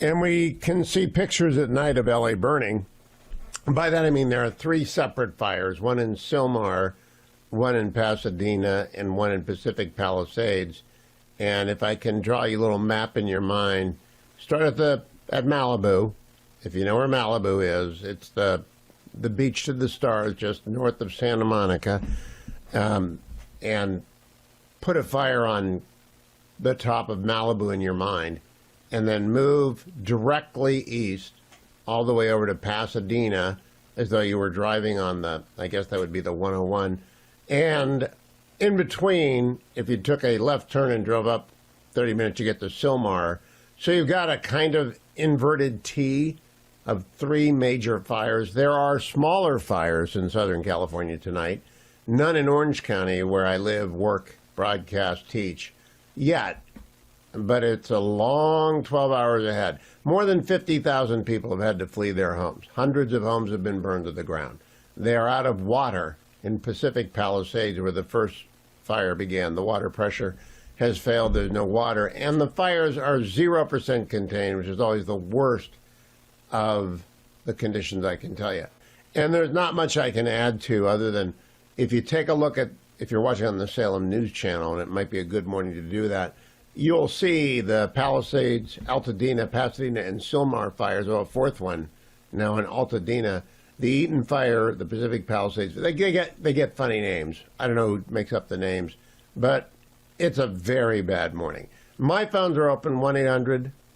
And we can see pictures at night of LA burning. By that I mean there are three separate fires, one in Sylmar, one in Pasadena, and one in Pacific Palisades. And if I can draw you a little map in your mind, start at Malibu. If you know where Malibu is, it's the beach to the stars just north of Santa Monica. And put a fire on the top of Malibu in your mind, and then move directly east all the way over to Pasadena as though you were driving on I guess that would be the 101. And in between, if you took a left turn and drove up 30 minutes, you get to Sylmar. So you've got a kind of inverted T of three major fires. There are smaller fires in Southern California tonight. None in Orange County, where I live, work, broadcast, teach, yet. But it's a long 12 hours ahead. More than 50,000 people have had to flee their homes. Hundreds of homes have been burned to the ground. They are out of water in Pacific Palisades, where the first fire began. The water pressure has failed. There's no water. And the fires are 0% contained, which is always the worst of the conditions, I can tell you. And there's not much I can add to other than if you take a look at, if you're watching on the Salem News Channel, and it might be a good morning to do that, you'll see the Palisades, Altadena, Pasadena, and Sylmar fires. Oh, a fourth one now in Altadena. The Eaton fire, the Pacific Palisades, they get funny names. I don't know who makes up the names, but it's a very bad morning. My phones are open,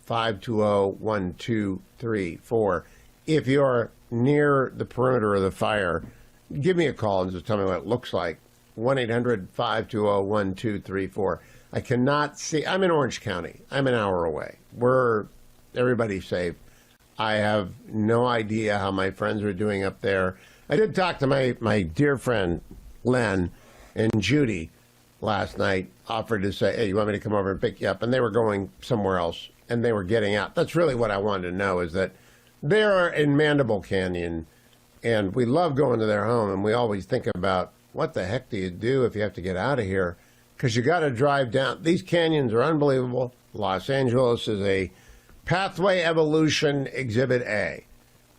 1-800-520-1234. If you're near the perimeter of the fire, give me a call and just tell me what it looks like. 1-800-520-1234. I cannot see. I'm in Orange County. I'm an hour away. Everybody's safe. I have no idea how my friends are doing up there. I did talk to my dear friend Len and Judy last night, offered to say, hey, you want me to come over and pick you up? And they were going somewhere else, and they were getting out. That's really what I wanted to know, is that they're in Mandible Canyon, and we love going to their home, and we always think about, what the heck do you do if you have to get out of here? Because you got to drive down. These canyons are unbelievable. Los Angeles is a Pathway Evolution Exhibit A.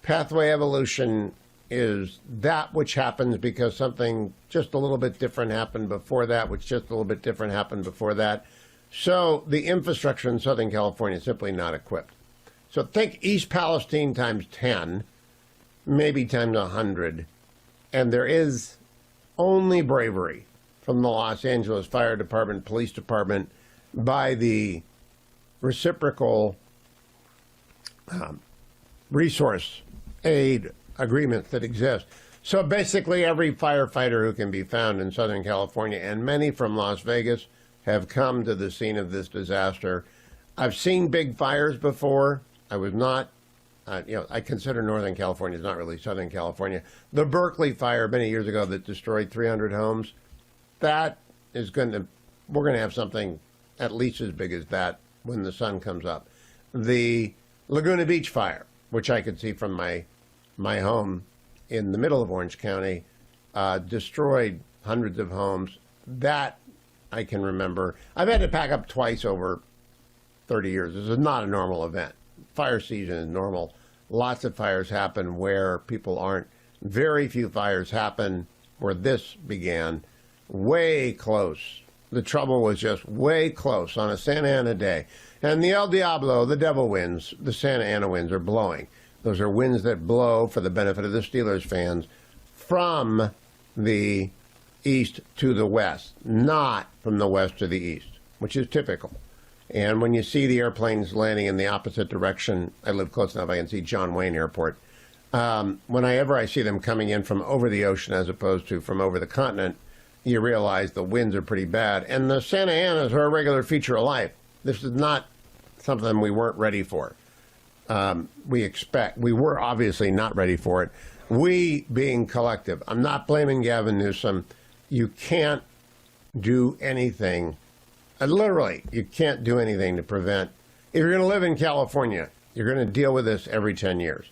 Pathway evolution is that which happens because something just a little bit different happened before that, which just a little bit different happened before that. So the infrastructure in Southern California is simply not equipped. So think East Palestine times 10, maybe times 100, and there is only bravery from the Los Angeles Fire Department, Police Department, by the reciprocal resource aid agreements that exist. So basically every firefighter who can be found in Southern California, and many from Las Vegas, have come to the scene of this disaster. I've seen big fires before. I was not, I consider Northern California is not really Southern California. The Berkeley fire many years ago that destroyed 300 homes, that is we're going to have something at least as big as that when the sun comes up. The Laguna Beach fire, which I could see from my home in the middle of Orange County, destroyed hundreds of homes. That I can remember. I've had to pack up twice over 30 years. This is not a normal event. Fire season is normal. Lots of fires happen where people aren't. Very few fires happen where this began. Way close. The trouble was just way close on a Santa Ana day. And the El Diablo, the devil winds, the Santa Ana winds are blowing. Those are winds that blow, for the benefit of the Steelers fans, from the east to the west, not from the west to the east, which is typical. And when you see the airplanes landing in the opposite direction, I live close enough, I can see John Wayne Airport. Whenever I see them coming in from over the ocean as opposed to from over the continent, you realize the winds are pretty bad. And the Santa Anas are a regular feature of life. This is not something we weren't ready for. We were obviously not ready for it. We being collective. I'm not blaming Gavin Newsom. You can't do anything. Literally, you can't do anything to prevent. If you're going to live in California, you're going to deal with this every 10 years.